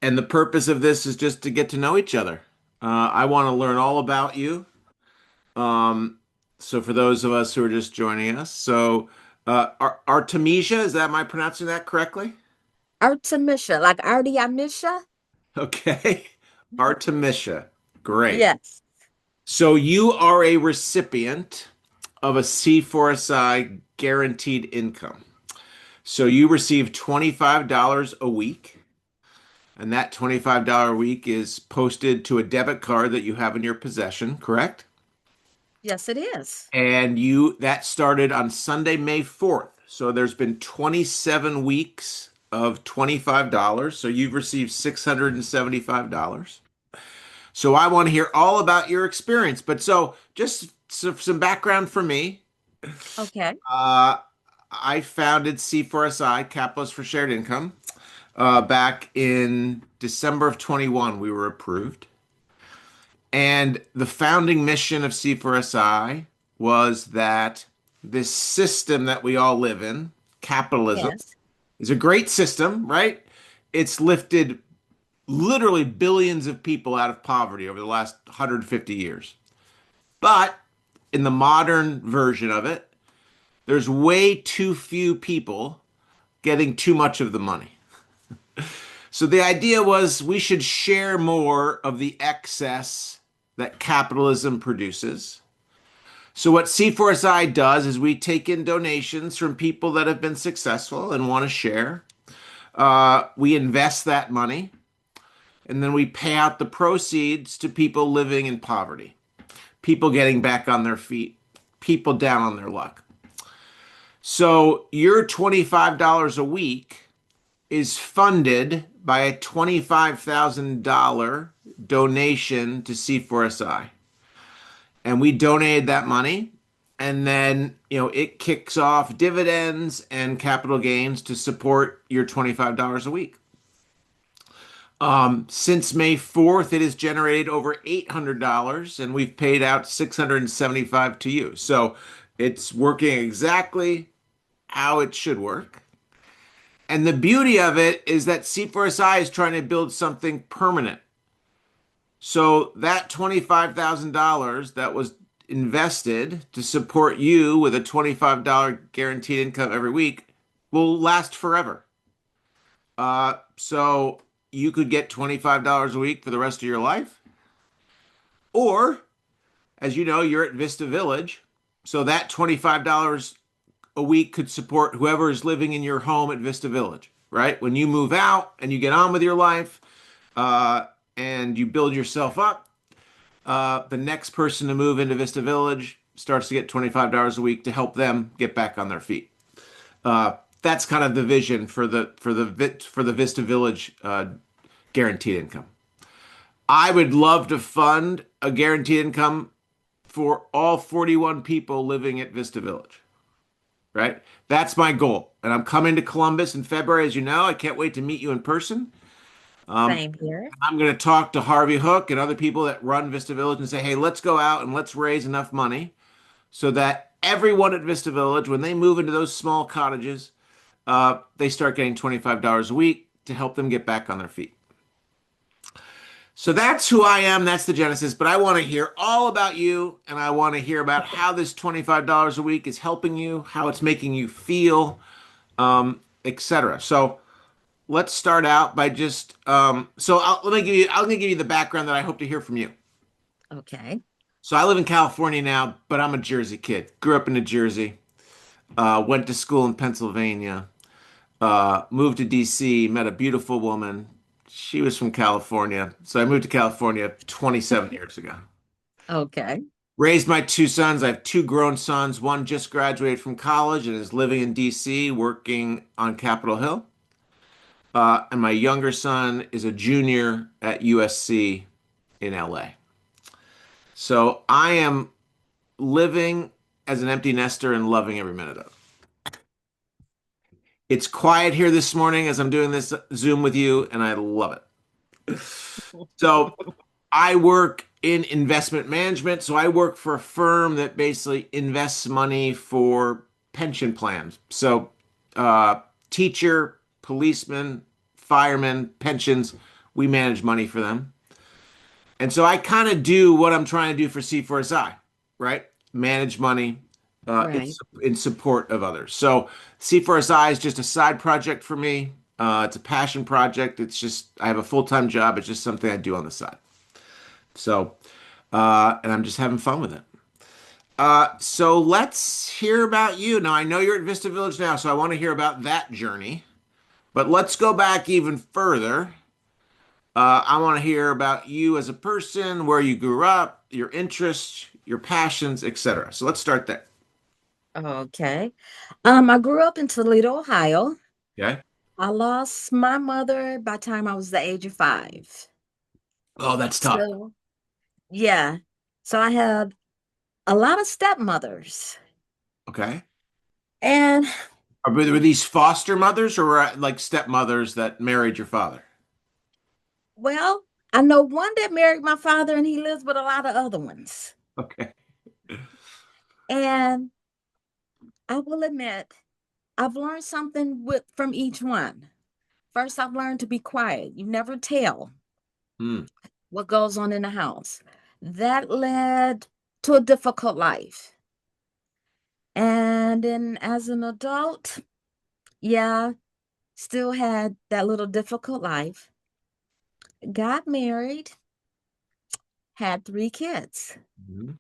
And the purpose of this is just to get to know each other. I want to learn all about you. Um, so for those of us who are just joining us, Artemisia, is that, am I pronouncing that correctly? Artemisia, like Artemisia? Okay. Artemisia. Great. Yes. So you are a recipient of a C4SI guaranteed income. So you receive $25 a week, and that $25 a week is posted to a debit card that you have in your possession, correct? Yes, it is. And that started on Sunday, May 4th. So there's been 27 weeks of $25. So you've received $675. So I want to hear all about your experience. But so just some background for me. Okay. Uh, I founded C4SI, Capitalists for Shared Income, back in December of 21. We were approved. And the founding mission of C4SI was that this system that we all live in, capitalism, Yes. is a great system, right? It's lifted literally billions of people out of poverty over the last 150 years. But in the modern version of it, there's way too few people getting too much of the money. So the idea was we should share more of the excess that capitalism produces. So what C4SI does is we take in donations from people that have been successful and want to share. We invest that money, and then we pay out the proceeds to people living in poverty, people getting back on their feet, people down on their luck. So your $25 a week is funded by a $25,000 donation to C4SI. And we donated that money. And then, it kicks off dividends and capital gains to support your $25 a week. Since May 4th, it has generated over $800 and we've paid out 675 to you. So it's working exactly how it should work. And the beauty of it is that C4SI is trying to build something permanent. So that $25,000 that was invested to support you with a $25 guaranteed income every week will last forever. So you could get $25 a week for the rest of your life. Or, as you know, you're at Vista Village. So that $25 a week could support whoever is living in your home at Vista Village, right? When you move out and you get on with your life, uh, and you build yourself up, the next person to move into Vista Village starts to get $25 a week to help them get back on their feet. That's kind of the vision for the Vista Village guaranteed income. I would love to fund a guaranteed income for all 41 people living at Vista Village, right? That's my goal. And I'm coming to Columbus in February, as you know. I can't wait to meet you in person. Same here. I'm going to talk to Harvey Hook and other people that run Vista Village and say, hey, let's go out and let's raise enough money so that everyone at Vista Village, when they move into those small cottages, they start getting $25 a week to help them get back on their feet. So that's who I am. That's the genesis. But I want to hear all about you, and I want to hear about how this $25 a week is helping you, how it's making you feel, etc. So let's start out by just let me give you the background that I hope to hear from you. Okay. So I live in California now, but I'm a Jersey kid. Grew up in New Jersey, went to school in Pennsylvania, moved to DC, met a beautiful woman. She was from California, so I moved to California 27 years ago. Okay. Raised my two sons. I have two grown sons. One just graduated from college and is living in DC, working on Capitol Hill. And my younger son is a junior at USC in LA. So I am living as an empty nester and loving every minute of it. It's quiet here this morning as I'm doing this Zoom with you, and I love it. So I work in investment management. So I work for a firm that basically invests money for pension plans. So teacher, policeman, firemen, pensions, We manage money for them. And so I kind of do what I'm trying to do for C4SI, right? Manage money Right. in support of others. So C4SI is just a side project for me. It's a passion project. It's just, I have a full-time job. It's just something I do on the side. So, and I'm just having fun with it. So let's hear about you. Now, I know you're at Vista Village now, so I want to hear about that journey. But let's go back even further. I want to hear about you as a person, where you grew up, your interests, your passions, etc. So let's start there. Okay. I grew up in Toledo, Ohio. Okay. I lost my mother by the time I was the age of 5. Oh, that's tough. So, yeah. So I had a lot of stepmothers. Okay. And Were these foster mothers or like stepmothers that married your father? well, I know one that married my father and he lives with a lot of other ones. Okay. And I will admit, I've learned something from each one. First, I've learned to be quiet. You never tell Hmm. what goes on in the house. That led to a difficult life. And then as an adult, yeah, still had that little difficult life. Got married, had 3 kids, Mhm.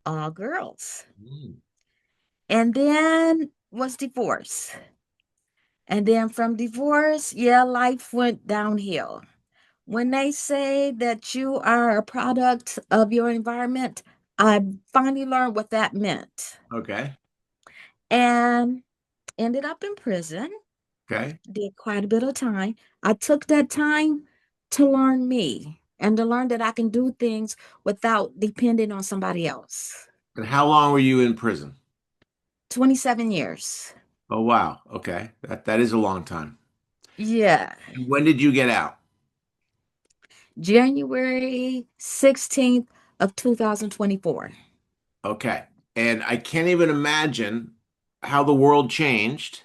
all girls. Hmm. And then was divorced. And then from divorce, yeah, life went downhill. When they say that you are a product of your environment, I finally learned what that meant Okay. and ended up in prison, Okay. did quite a bit of time. I took that time to learn me and to learn that I can do things without depending on somebody else. And how long were you in prison? 27 years. Oh, wow. Okay. That is a long time. Yeah. And when did you get out? January 16th of 2024. Okay. And I can't even imagine how the world changed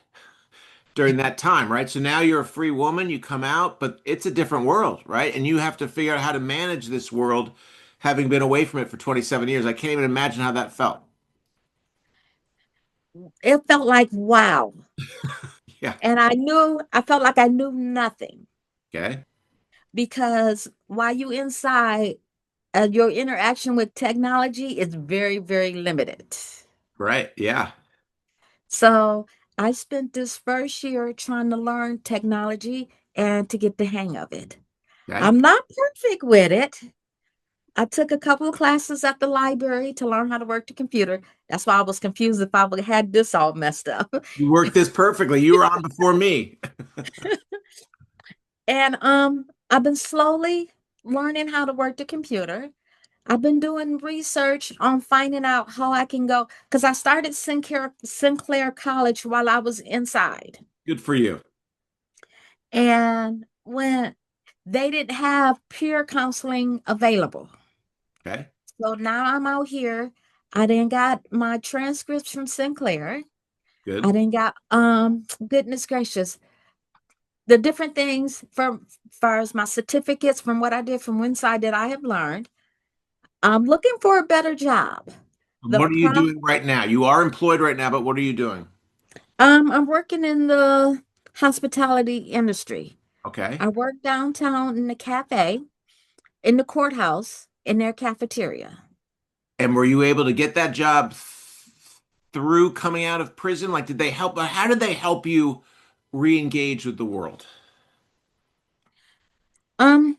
during that time, right? So now you're a free woman, you come out, but it's a different world, right? And you have to figure out how to manage this world having been away from it for 27 years. I can't even imagine how that felt. It felt like wow. Yeah. And I felt like I knew nothing Okay. because while you inside, your interaction with technology is very, very limited. Right. Yeah. So I spent this first year trying to learn technology and to get the hang of it. Okay. I'm not perfect with it. I took a couple of classes at the library to learn how to work the computer. That's why I was confused if I would had this all messed up. You worked this perfectly. You were on before me. And I've been slowly learning how to work the computer. I've been doing research on finding out how I can go because I started Sinclair College while I was inside. Good for you. And when they didn't have peer counseling available. Okay. So now I'm out here. I then got my transcripts from Sinclair. I Good. then got goodness gracious, the different things from far as my certificates from what I did from inside that I have learned. I'm looking for a better job. The What are you prof doing right now? You are employed right now, but what are you doing? I'm working in the hospitality industry. Okay. I work downtown in the cafe, in the courthouse, in their cafeteria. And were you able to get that job through coming out of prison? Like, did they help? How did they help you re-engage with the world? Um,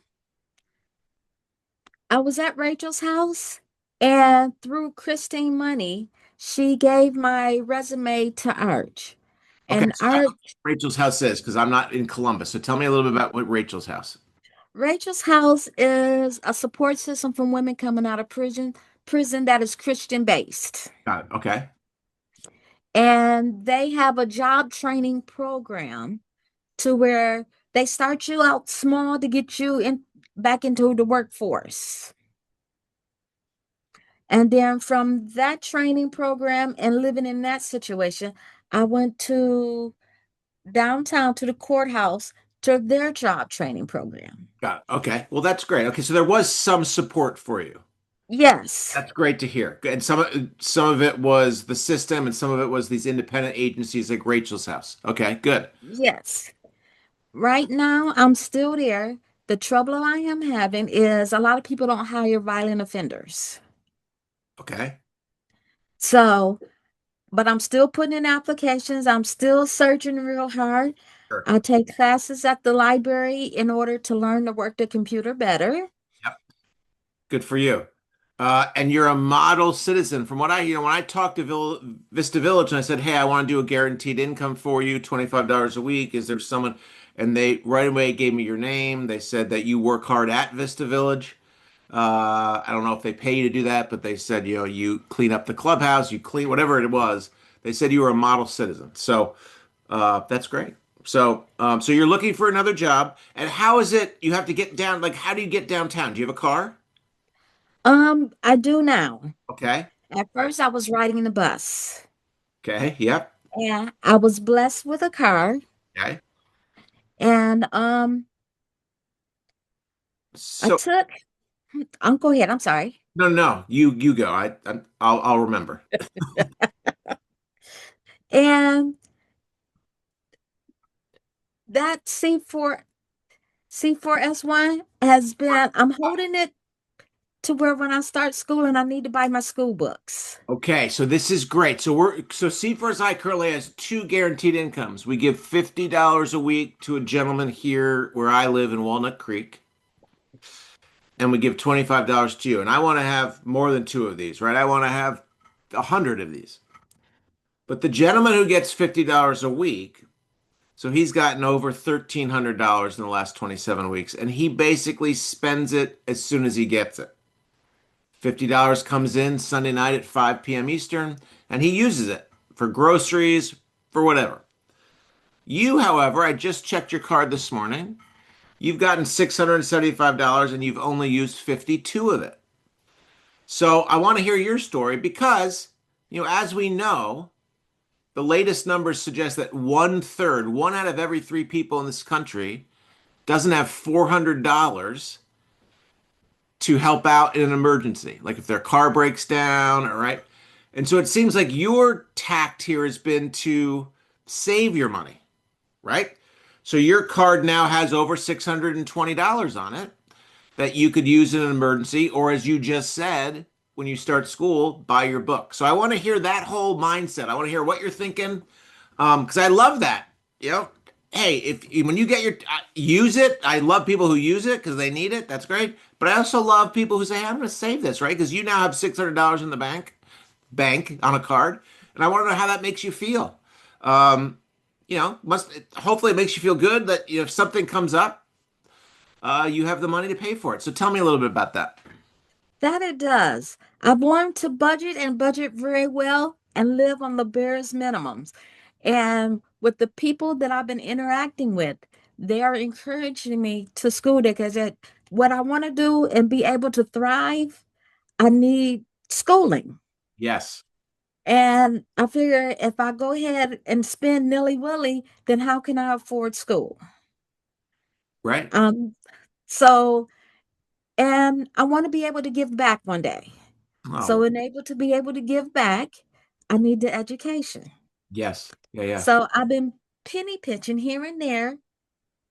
I was at Rachel's house, and through Christine Money, she gave my resume to Arch. Okay, And so I don't know Arch, what Rachel's house is because I'm not in Columbus. So tell me a little bit about what Rachel's house. Rachel's house is a support system for women coming out of prison that is Christian based. Got it. Okay. And they have a job training program to where they start you out small to get you in back into the workforce. And then from that training program and living in that situation, I went to downtown to the courthouse to their job training program. Got it. Okay. Well, that's great. Okay, so there was some support for you. Yes, That's great to hear. And some of it was the system, and some of it was these independent agencies like Rachel's House. Okay, good. yes. Right now, I'm still there. The trouble I am having is a lot of people don't hire violent offenders. Okay. So, but I'm still putting in applications. I'm still searching real hard. Sure. I take classes at the library in order to learn to work the computer better. Yep. Good for you. And you're a model citizen. From what when I talked to Vista Village and I said, "Hey, I want to do a guaranteed income for you, $25 a week. Is there someone?" And they right away gave me your name. They said that you work hard at Vista Village. I don't know if they pay you to do that, but they said, you clean up the clubhouse, you clean whatever it was. They said you were a model citizen. So that's great. So you're looking for another job. And how is it you have to get down? Like, how do you get downtown? Do you have a car? I do now. Okay. At Right. first, I was riding the bus, Okay. Yep. and I was blessed with a car. Okay. And I So took. Go ahead. I'm sorry. no, no, you go. I'll remember. And that C4S1 has been. I'm holding it to where when I start school and I need to buy my school books. Okay, so this is great. So C4 I currently has two guaranteed incomes. We give $50 a week to a gentleman here where I live in Walnut Creek, and we give $25 to you. And I want to have more than two of these, right? I want to have 100 of these. But the gentleman who gets $50 a week, so he's gotten over $1,300 in the last 27 weeks, and he basically spends it as soon as he gets it. $50 comes in Sunday night at 5 p.m. Eastern, and he uses it for groceries, for whatever. You, however, I just checked your card this morning. You've gotten $675 and you've only used 52 of it. So I want to hear your story because, as we know, the latest numbers suggest that one third, one out of every three people in this country, doesn't have $400 to help out in an emergency, like if their car breaks down, all right? And so it seems like your tact here has been to save your money, right? So your card now has over $620 on it that you could use in an emergency, or as you just said, when you start school, buy your book. So I want to hear that whole mindset. I want to hear what you're thinking, because I love that. Hey, if when you get your use it. I love people who use it because they need it. That's great. But I also love people who say, "Hey, I'm going to save this," right? Because you now have $600 in the bank on a card, and I want to know how that makes you feel. Must hopefully it makes you feel good that if something comes up, you have the money to pay for it. So tell me a little bit about that. That it does. I've learned to budget and budget very well and live on the barest minimums. And with the people that I've been interacting with, they are encouraging me to school because what I want to do and be able to thrive, I need schooling. Yes, And I figure if I go ahead and spend nilly-willy, then how can I afford school? right. Um, so, and I want to be able to give back one day. So, Oh, in able to be able to give back, I need the education. yes. Yeah, yeah. So, I've been penny pitching here and there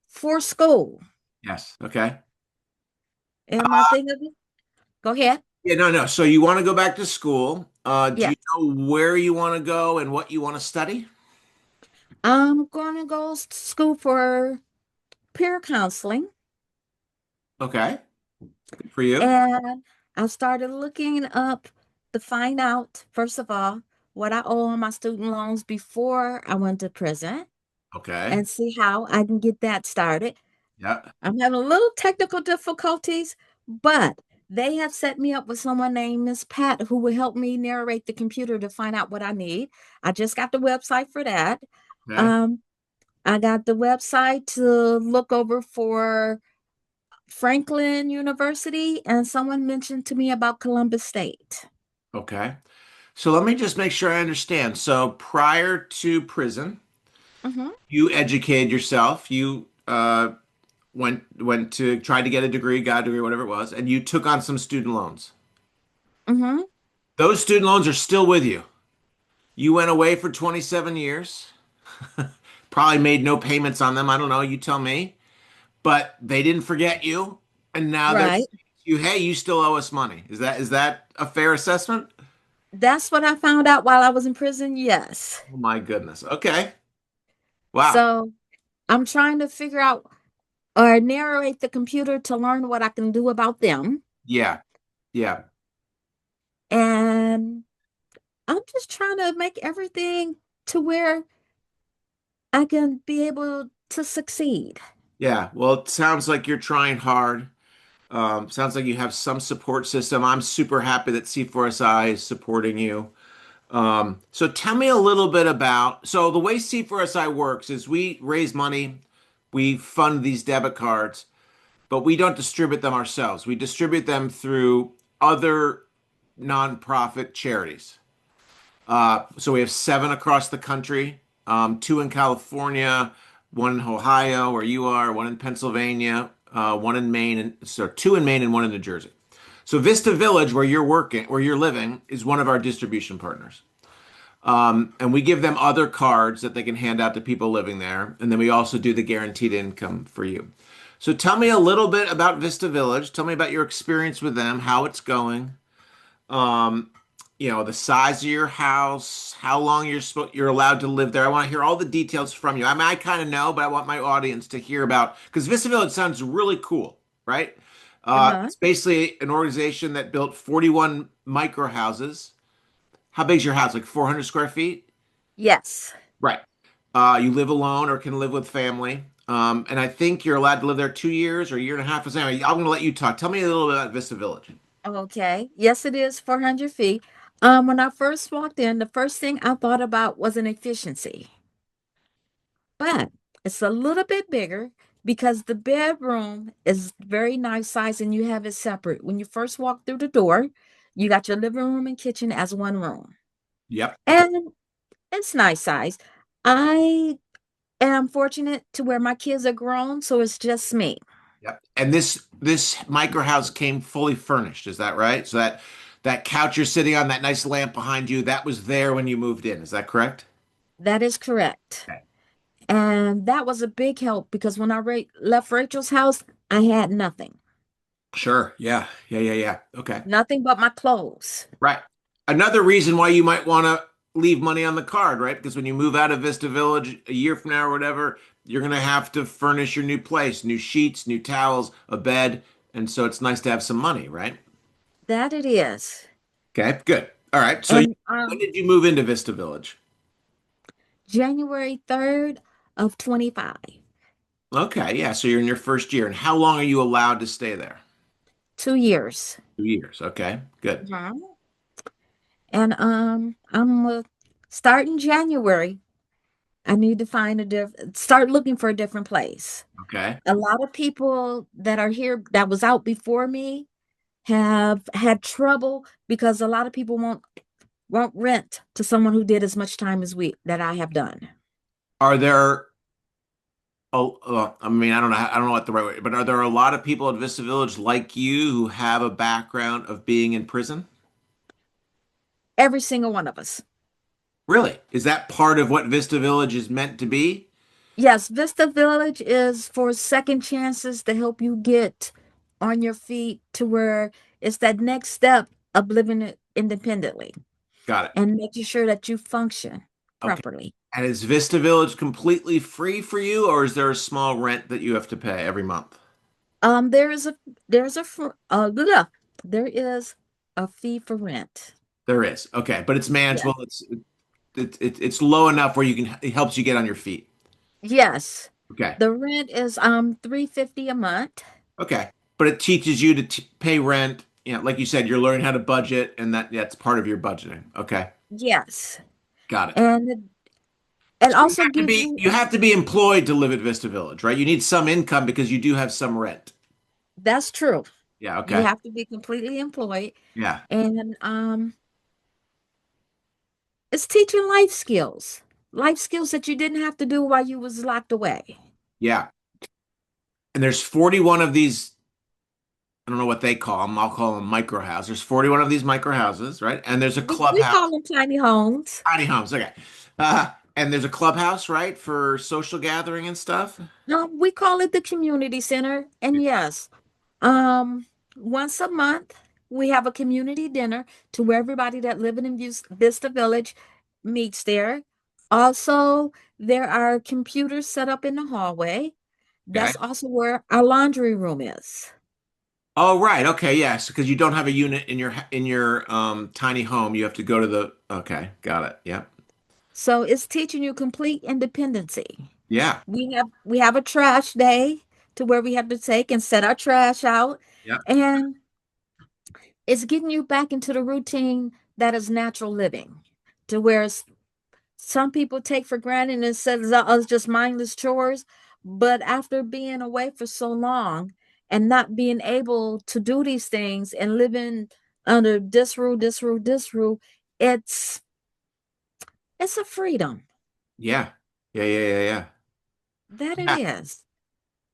for school. Yes. Okay. And my thing of it, go ahead. Yeah, no, no. So you want to go back to school. Do you Yes. know where you want to go and what you want to study? I'm going to go to school for peer counseling. Okay. Good for you. And I started looking up to find out, first of all, what I owe on my student loans before I went to prison Okay. and see how I can get that started. Yeah. I'm having a little technical difficulties, but they have set me up with someone named Miss Pat who will help me narrate the computer to find out what I need. I just got the website for that. Okay. Um, I got the website to look over for Franklin University, and someone mentioned to me about Columbus State. Okay. So let me just make sure I understand. So prior to prison, Hmm. you educated yourself. You went to try to get a degree, got a degree, whatever it was, and you took on some student loans. Mm-hmm. Those student loans are still with you. You went away for 27 years, probably made no payments on them. I don't know, you tell me. But they didn't forget you, and now they're Right. saying to you, "Hey, you still owe us money." Is that a fair assessment? That's what I found out while I was in prison. Yes. Oh my goodness. Okay. Wow. So I'm trying to figure out or narrate the computer to learn what I can do about them. Yeah. Yeah. And I'm just trying to make everything to where I can be able to succeed. Yeah. Well, it sounds like you're trying hard. Sounds like you have some support system. I'm super happy that C4SI is supporting you. So tell me a little bit about, so the way C4SI works is we raise money, we fund these debit cards, but we don't distribute them ourselves. We distribute them through other nonprofit charities. So we have seven across the country, two in California, one in Ohio, where you are, one in Pennsylvania, one in Maine, and so two in Maine and one in New Jersey. So Vista Village, where you're working, where you're living, is one of our distribution partners. And we give them other cards that they can hand out to people living there. And then we also do the guaranteed income for you. So tell me a little bit about Vista Village. Tell me about your experience with them, how it's going. Um, the size of your house, how long you're allowed to live there. I want to hear all the details from you. I mean, I kind of know, but I want my audience to hear about because Vista Village sounds really cool, right? Uh-huh. It's basically an organization that built 41 micro houses. How big's your house? Like 400 square feet? Yes. Right. You live alone or can live with family. And I think you're allowed to live there 2 years or a year and a half. Anyway, I'm going to let you talk. Tell me a little bit about Vista Village. Okay. Yes, it is 400 feet. When I first walked in, the first thing I thought about was an efficiency, but it's a little bit bigger because the bedroom is very nice size and you have it separate. When you first walk through the door, you got your living room and kitchen as one room. Yep. And it's nice size. I am fortunate to where my kids are grown, so it's just me. Yep. And this micro house came fully furnished. Is that right? So that couch you're sitting on, that nice lamp behind you, that was there when you moved in. Is that correct? That is correct. Okay. And that was a big help because when I left Rachel's house, I had nothing, Sure. Yeah. Yeah. Yeah. Yeah. Okay. nothing but my clothes. Right. Another reason why you might want to leave money on the card, right? Because when you move out of Vista Village a year from now or whatever, you're going to have to furnish your new place, new sheets, new towels, a bed. And so it's nice to have some money, right? That it is. Okay, good. All right. So And when did you move into Vista Village? January 3rd of 25, Okay, yeah. So you're in your first year. And how long are you allowed to stay there? 2 years. 2 years. Okay, good. Mhm. And I'm starting January. I need to start looking for a different place. Okay. A lot of people that are here that was out before me have had trouble because a lot of people won't rent to someone who did as much time as we that I have done. Are there, oh, I mean, I don't know what the right way, but are there a lot of people at Vista Village like you who have a background of being in prison? Every single one of us. Really? Is that part of what Vista Village is meant to be? Yes, Vista Village is for second chances to help you get on your feet to where it's that next step of living it independently Got it. and making sure that you function Okay. properly. And is Vista Village completely free for you, or is there a small rent that you have to pay every month? There is a there's a fr- blah, there is a fee for rent. There is. Okay, but it's Yeah. manageable. It's low enough where you can it helps you get on your feet. Yes. Okay. The rent is 350 a month. Okay. But it teaches you to pay rent. Like you said, you're learning how to budget, and that's part of your budgeting. Okay. Yes. Got it. And it So also gives you you have to be employed to live at Vista Village, right? You need some income because you do have some rent. that's true. Yeah, You okay. have to be completely employed. Yeah. And it's teaching life skills. Life skills that you didn't have to do while you was locked away. Yeah. And there's 41 of these, I don't know what they call them. I'll call them micro houses. There's 41 of these micro houses, right? And there's a We call clubhouse, them tiny homes. tiny homes. Okay. And there's a clubhouse, right, for social gathering and stuff. No, we call it the community center. And yes, um, once a month we have a community dinner to where everybody that live in Vista Village meets there. Also, there are computers set up in the hallway. Okay. That's also where our laundry room is. Oh, right. Okay. Yes. Because you don't have a unit in your tiny home. You have to go to the. Okay. Got it. Yep. So it's teaching you complete independency. Yeah. We have a trash day to where we have to take and set our trash out. Yep. And it's getting you back into the routine that is natural living, to where some people take for granted and it says us just mindless chores. But after being away for so long and not being able to do these things and living under this rule, it's it's a freedom. Yeah. Yeah. Yeah. Yeah. Yeah. That it Yeah. is.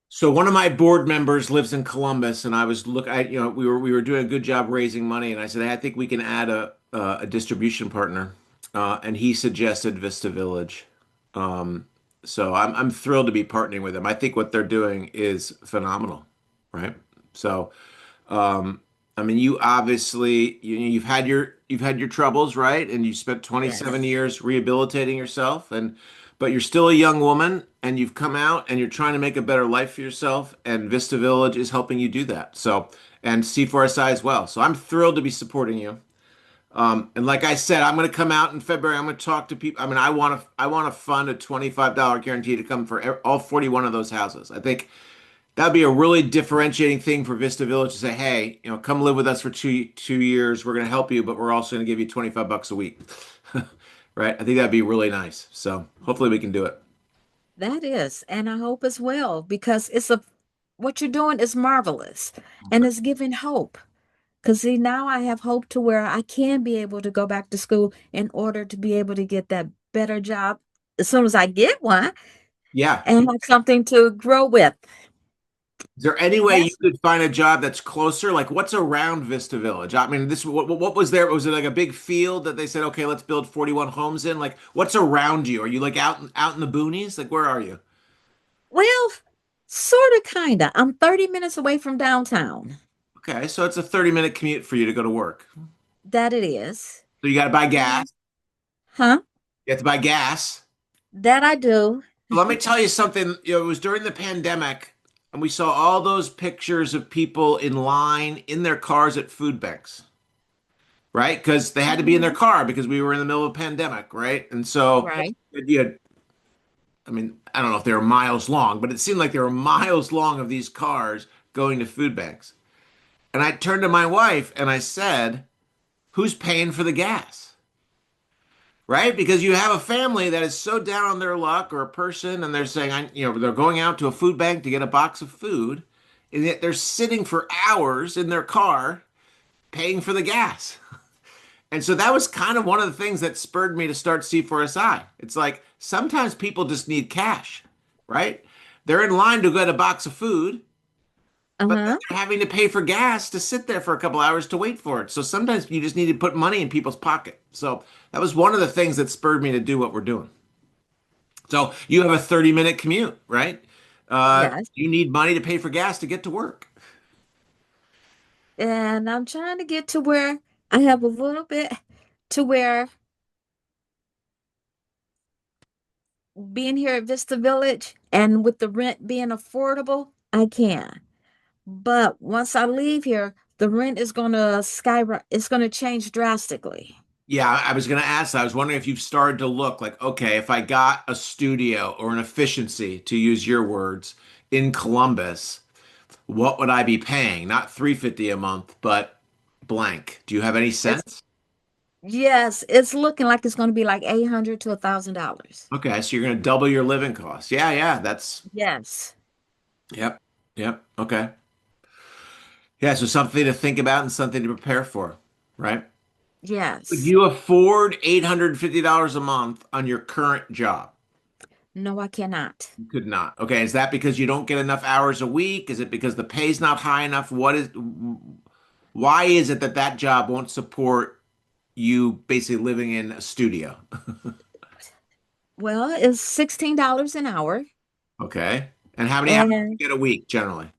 So one of my board members lives in Columbus, and we were doing a good job raising money, and I said, hey, I think we can add a distribution partner, and he suggested Vista Village. So I'm thrilled to be partnering with them. I think what they're doing is phenomenal, right? So I mean, you obviously you've had your troubles, right? And you spent 27 Yes. years rehabilitating yourself, and but you're still a young woman, and you've come out and you're trying to make a better life for yourself, and Vista Village is helping you do that. So, and C4SI as well. So I'm thrilled to be supporting you. And like I said, I'm going to come out in February. I'm going to talk to people. I mean, I want to fund a $25 guarantee to come for all 41 of those houses. I think that'd be a really differentiating thing for Vista Village to say, hey, come live with us for two years. We're going to help you, but we're also going to give you 25 bucks a week. Right? I think that'd be really nice. So hopefully we can do it. That is, and I hope as well, because what you're doing is marvelous and it's giving hope. Because see, now I have hope to where I can be able to go back to school in order to be able to get that better job as soon as I get one Yeah. and have something to grow with. Is there any way you That's could find a job that's closer? Like what's around Vista Village? I mean, what was there? Was it like a big field that they said, okay, let's build 41 homes in? Like what's around you? Are you like out in the boonies? Like where are you? well, sort of, kind of. I'm 30 minutes away from downtown. Okay, so it's a 30-minute commute for you to go to work. That it is. So you got to buy And, gas. huh? You have to buy gas. That I do. Let me tell you something. It was during the pandemic, and we saw all those pictures of people in line in their cars at food banks, right? Because they had to be in their Mhm. car because we were in the middle of a pandemic, right? And so Right. you had, I mean, I don't know if they were miles long, but it seemed like there were miles long of these cars going to food banks. And I turned to my wife and I said, who's paying for the gas? Right? Because you have a family that is so down on their luck or a person and they're saying, they're going out to a food bank to get a box of food, and yet they're sitting for hours in their car paying for the gas. And so that was kind of one of the things that spurred me to start C4SI. It's like sometimes people just need cash, right? They're in line to get a box of food, but then Uh-huh. they're having to pay for gas to sit there for a couple hours to wait for it. So sometimes you just need to put money in people's pocket. So that was one of the things that spurred me to do what we're doing. So you have a 30-minute commute, right? Yes. You need money to pay for gas to get to work. And I'm trying to get to where I have a little bit to where being here at Vista Village and with the rent being affordable, I can. But once I leave here, the rent is going to skyrocket. It's going to change drastically. Yeah, I was going to ask that. I was wondering if you've started to look like, okay, if I got a studio or an efficiency, to use your words, in Columbus, what would I be paying? Not 350 a month, but blank. Do you have any It's sense? yes, it's looking like it's going to be like 800 to $1,000. Okay, so you're going to double your living costs. Yeah, yeah, that's Yes. yep, yep. Okay. Yeah, so something to think about and something to prepare for, right? Could Yes. you afford $850 a month on your current job? No, I cannot. You could not. Okay, is that because you don't get enough hours a week? Is it because the pay's not high enough? Why is it that that job won't support you basically living in a studio? Well, it's $16 an hour Okay. And how many hours do and you get a week generally?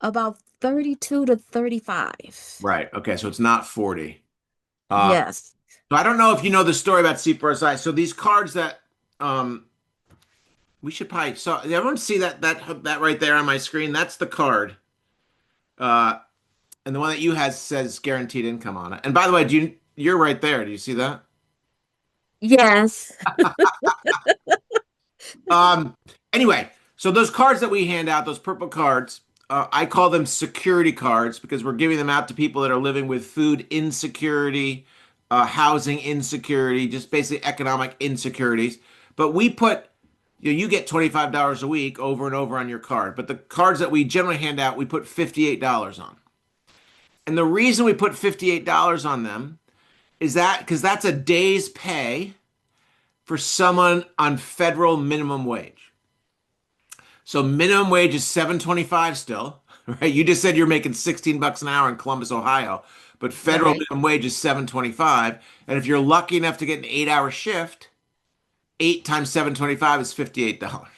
about 32 to 35. Right. Okay, so it's not 40. Uh, Yes. so I don't know if you know the story about C4SI. So these cards that um we should probably so everyone see that right there on my screen? That's the card. Uh and the one that you has says guaranteed income on it. And by the way, you're right there. Do you see that? Yes. Um, anyway, so those cards that we hand out, those purple cards, I call them security cards because we're giving them out to people that are living with food insecurity, housing insecurity, just basically economic insecurities. But we put, you get $25 a week over and over on your card. But the cards that we generally hand out, we put $58 on. And the reason we put $58 on them is that because that's a day's pay for someone on federal minimum wage. So minimum wage is 7.25 still, right? You just said you're making 16 bucks an hour in Columbus, Ohio, but federal Right. minimum wage is 7.25. And if you're lucky enough to get an 8-hour shift, 8 times 7.25 is $58.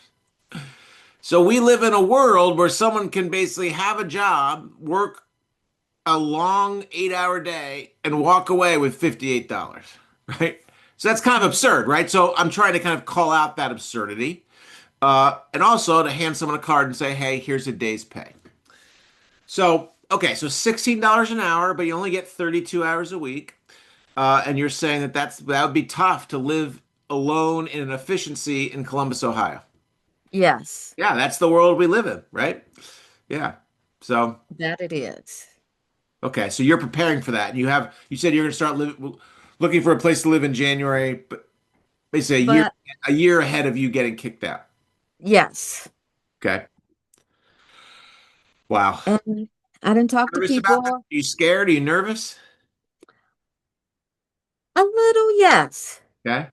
So we live in a world where someone can basically have a job, work a long 8-hour day, and walk away with $58, right? So that's kind of absurd, right? So I'm trying to kind of call out that absurdity. And also to hand someone a card and say, hey, here's a day's pay. So, okay, so $16 an hour, but you only get 32 hours a week. And you're saying that that would be tough to live alone in an efficiency in Columbus, Ohio. Yes, Yeah, that's the world we live in, right? Yeah. So, that it is. okay, so you're preparing for that. And you said you're going to start looking for a place to live in January, but basically But a year ahead of you getting kicked out. yes, Okay. Wow. and I didn't talk to Nervous about that? Are people you scared? Are you nervous? a little, yes. Okay.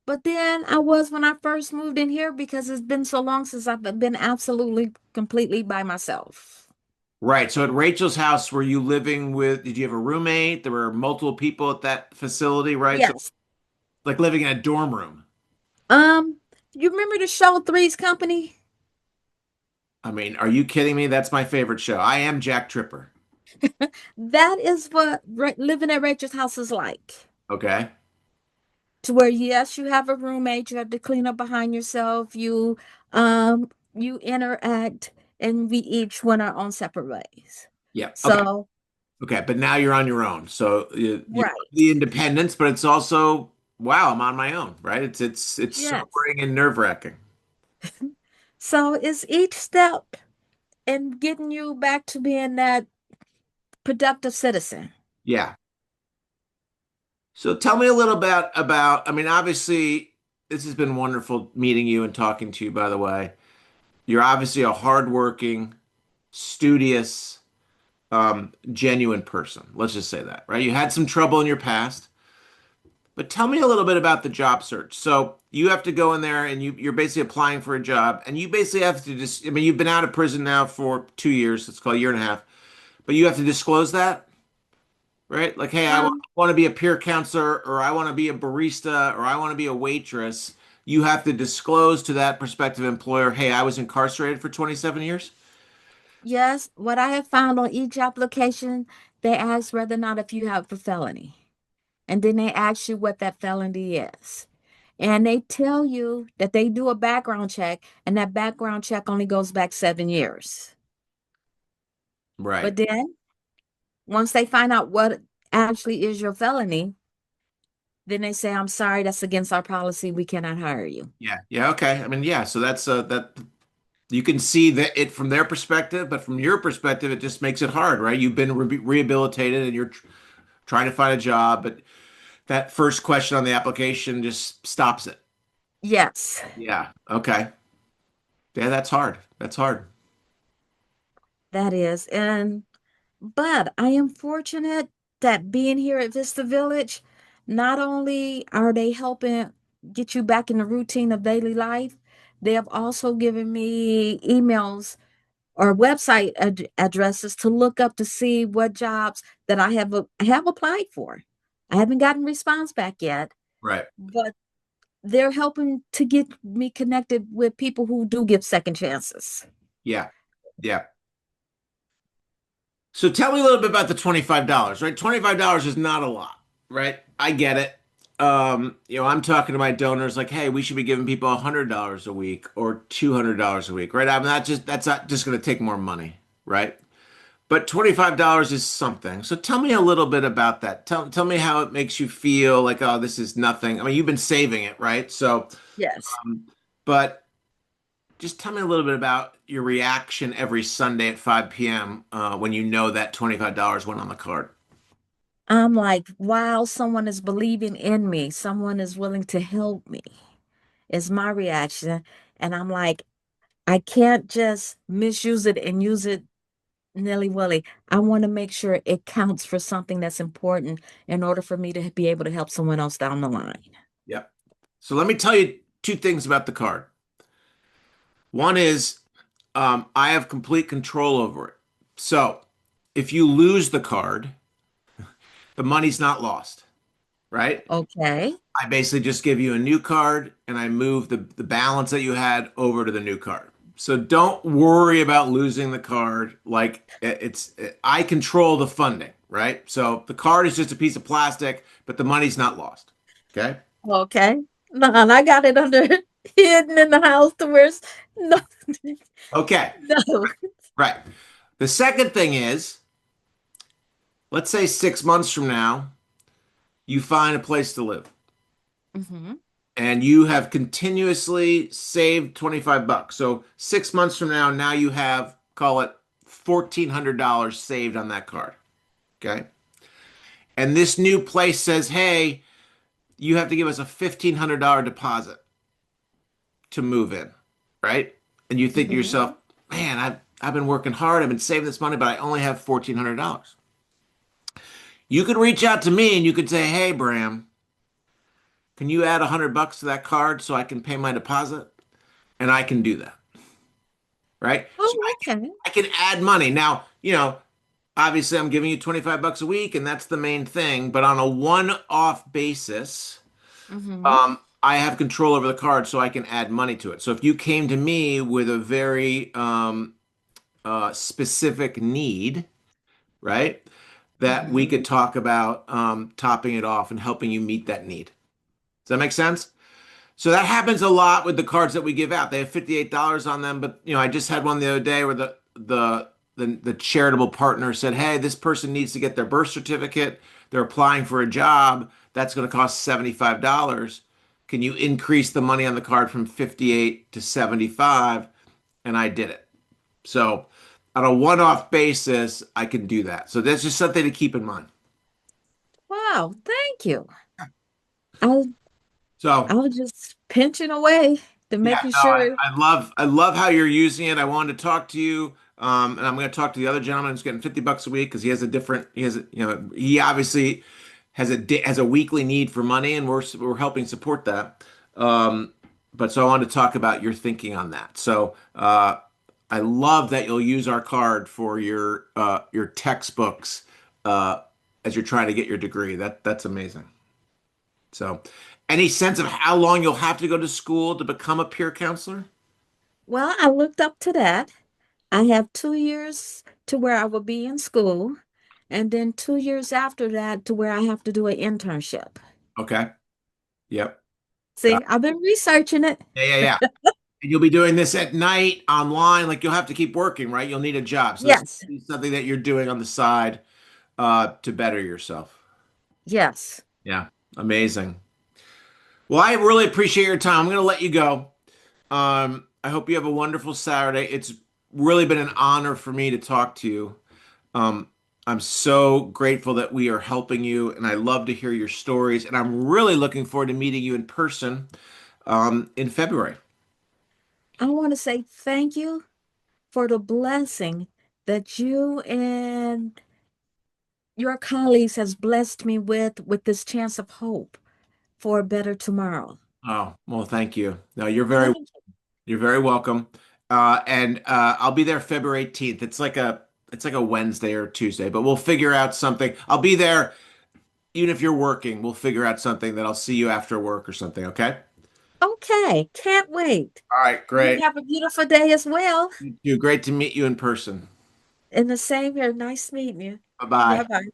But then I was when I first moved in here because it's been so long since I've been absolutely completely by myself. Right. So at Rachel's house, were you living with, did you have a roommate? There were multiple people at that facility, right? So Yes. like living in a dorm room. Um, you remember the show Three's Company? I mean, are you kidding me? That's my favorite show. I am Jack Tripper. That is what living at Rachel's house is like. Okay. To where yes, you have a roommate, you have to clean up behind yourself, you interact, and we each went our own separate ways. Yeah. Okay. So, Okay. But now you're on your own. So you have the right. independence, but it's also, wow, I'm on my own, right? It's Yes. sobering and nerve-wracking. So it's each step in getting you back to being that productive citizen. Yeah. So tell me a little bit about, I mean, obviously, this has been wonderful meeting you and talking to you, by the way. You're obviously a hardworking, studious, genuine person. Let's just say that, right? You had some trouble in your past, but tell me a little bit about the job search. So you have to go in there and you're basically applying for a job, and you basically have to just, I mean, you've been out of prison now for 2 years. It's called a year and a half, but you have to disclose that, right? Like, hey, Um, want to be a peer counselor, or I want to be a barista, or I want to be a waitress. You have to disclose to that prospective employer, hey, I was incarcerated for 27 years. yes, what I have found on each application, they ask whether or not if you have a felony. And then they ask you what that felony is. And they tell you that they do a background check, and that background check only goes back 7 years. Right. But then once they find out what actually is your felony, then they say, I'm sorry, that's against our policy. We cannot hire you. Yeah. Yeah. Okay. I mean, yeah. So that's that you can see that it from their perspective, but from your perspective, it just makes it hard, right? You've been rehabilitated and you're trying to find a job, but that first question on the application just stops it. Yes, Yeah. Okay. Yeah, that's hard. That's hard. that is. But I am fortunate that being here at Vista Village, not only are they helping get you back in the routine of daily life. They have also given me emails or website addresses to look up to see what jobs that I have applied for. I haven't gotten response back yet, Right. but they're helping to get me connected with people who do give second chances. Yeah. Yeah. So tell me a little bit about the $25, right? $25 is not a lot, right? I get it. I'm talking to my donors like, hey, we should be giving people $100 a week or $200 a week, right? That's not just going to take more money, right? But $25 is something. So tell me a little bit about that. Tell me how it makes you feel like, oh, this is nothing. I mean, you've been saving it, right? So, Yes. but just tell me a little bit about your reaction every Sunday at 5 p.m. When you know that $25 went on the card. I'm like, wow, someone is believing in me. Someone is willing to help me, is my reaction. And I'm like, I can't just misuse it and use it nilly-willy. I want to make sure it counts for something that's important in order for me to be able to help someone else down the line. Yep. So let me tell you two things about the card. One is I have complete control over it. So if you lose the card, the money's not lost, right? Okay. I basically just give you a new card and I move the balance that you had over to the new card. So don't worry about losing the card. Like I control the funding, right? So the card is just a piece of plastic, but the money's not lost. Okay. Okay. No, and I got it under hidden in the house to where it's no, Okay. no. Right. The second thing is, let's say 6 months from now, you find a place to live Hmm. and you have continuously saved 25 bucks. So 6 months from now, now you have, call it $1,400 saved on that card. Okay. And this new place says, hey, you have to give us a $1,500 deposit to move in. Right. And you think to Hmm. yourself, man, I've been working hard. I've been saving this money, but I only have $1,400. You could reach out to me and you could say, hey, Bram, can you add $100 to that card so I can pay my deposit? And I can do that, right? So Oh, okay. I can add money. Now, obviously I'm giving you 25 bucks a week and that's the main thing, but on a one-off basis, Hmm. I have control over the card so I can add money to it. So if you came to me with a very specific need, right, that we Hmm. could talk about topping it off and helping you meet that need. Does that make sense? So that happens a lot with the cards that we give out. They have $58 on them, but I just had one the other day where the charitable partner said, "Hey, this person needs to get their birth certificate. They're applying for a job. That's going to cost $75. Can you increase the money on the card from 58 to 75?" And I did it. So on a one-off basis, I can do that. So that's just something to keep in mind. Wow, thank you. I'll So I'll just pinching away to yeah, making no, I, sure. I love I love how you're using it. I wanted to talk to you, and I'm going to talk to the other gentleman who's getting 50 bucks a week because he obviously has a weekly need for money, and we're helping support that. But so I wanted to talk about your thinking on that. So I love that you'll use our card for your textbooks uh, as you're trying to get your degree. That's amazing. So, any sense of how long you'll have to go to school to become a peer counselor? Well, I looked up to that. I have 2 years to where I will be in school, and then 2 years after that to where I have to do an internship. Okay. Yep. Got See, I've been researching it. Yeah, yeah, yeah. And you'll be doing this at night online. Like you'll have to keep working, right? You'll need a job. So this Yes, is something that you're doing on the side to better yourself. yes. Yeah. Amazing. Well, I really appreciate your time. I'm going to let you go. I hope you have a wonderful Saturday. It's really been an honor for me to talk to you. Um, I'm so grateful that we are helping you, and I love to hear your stories. And I'm really looking forward to meeting you in person in February. I want to say thank you for the blessing that you and your colleagues has blessed me with this chance of hope for a better tomorrow. Oh, well, thank you. No, Thank you're very welcome. And I'll be there February 18th. It's like a Wednesday or Tuesday, but we'll figure out something. I'll be there even if you're working. We'll figure out something that I'll see you after work or something, okay? you. Okay, can't wait. All right, You great. have a beautiful day as well. You too. Great to meet you in person. And the same here. Nice meeting you. Bye-bye. Bye bye.